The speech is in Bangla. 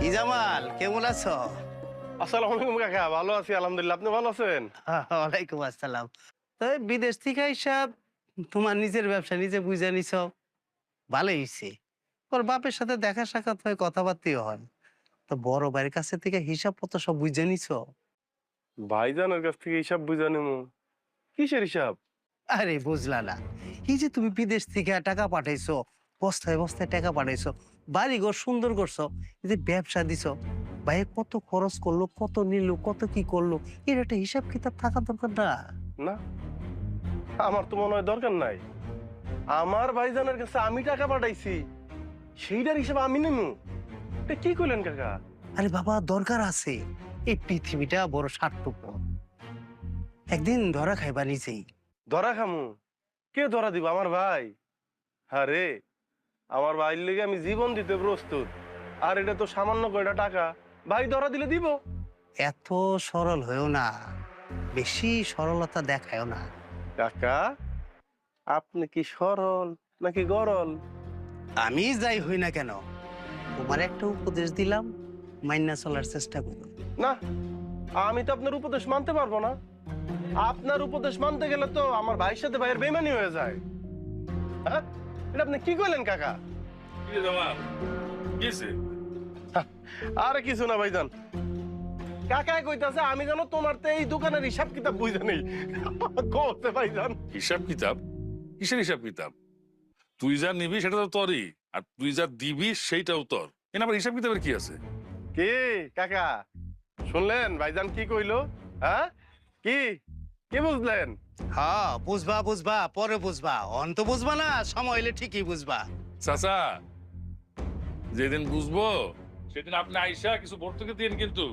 কি জামাল, কেমন আছো? আসসালামু আলাইকুম কাকা, ভালো আছি আলহামদুলিল্লাহ। আপনি ভালো আছেন? ওয়ালাইকুম আসসালাম। তো এই বিদেশ থেকে হিসাব তোমার নিজের ব্যবসা নিজে বুঝে নিছ, ভালোই হয়েছে। ওর বাপের সাথে দেখা সাক্ষাৎ হয়, কথাবার্তাও হয়। তো বড় ভাইয়ের কাছে থেকে হিসাব পত্র সব বুঝে নিছ? ভাইজানের কাছ থেকে হিসাব বুঝা নিমু? কিসের হিসাব? আরে বুঝলা না, এই যে তুমি বিদেশ থেকে টাকা পাঠাইছো, বস্তায় বস্তায় টাকা পাঠাইছো, বাড়ি ঘর সুন্দর করছো, এই যে ব্যবসা দিছো, ভাই কত খরচ করলো, কত নিল, কত কি করলো, এর একটা হিসাব কিতাব থাকা দরকার না? না, আমার তো মনে হয় দরকার নাই। আমার ভাইজানের কাছে আমি টাকা পাঠাইছি, সেইটার হিসাব আমি নিমু? এটা কি কইলেন কাকা? আরে বাবা, দরকার আছে। এই পৃথিবীটা বড় স্বার্থপর, একদিন ধরা খাইবা নিজেই। ধরা খামু? কে ধরা দিব? আমার ভাই? আরে, আমার ভাইয়ের লেগে আমি জীবন দিতে প্রস্তুত। আর এটা তো সামান্য কয়টা টাকা, ভাই ধরা দিলে দিব। এত সরল হয়েও না, বেশি সরলতা দেখায়ও না। কাকা, আপনি কি সরল নাকি গরল? আমি যাই হই না কেন, তোমার একটা উপদেশ দিলাম, মাইনা চলার চেষ্টা করো। না, আমি তো আপনার উপদেশ মানতে পারবো না। আপনার উপদেশ মানতে গেলে তো আমার ভাইয়ের সাথে ভাইয়ের বেইমানি হয়ে যায়। হ্যাঁ, এটা আপনি কি কইলেন কাকা? আরে কিছু না ভাইজান, কাকাই কইতাছে আমি যেন তোমার তো এই দোকানের হিসাব কিতাব বুঝে নেই। কোতে ভাইজান? হিসাব কিতাব? কিসের হিসাব কিতাব? তুই যা নিবি সেটা তো তোরই, আর তুই যা দিবি সেইটাও তোর। এখানে আবার হিসাব কিতাবের কি আছে? কি কাকা, শুনলেন ভাইজান কি কইলো? হ্যাঁ, কি কি বুঝলেন? হ্যাঁ, বুঝবা বুঝবা, পরে বুঝবা, অন্ত বুঝবা না, সময় হইলে ঠিকই বুঝবা। চাচা, যেদিন বুঝবো সেদিন আপনি আইসা কিছু ভর্তুকি দিন কিন্তু।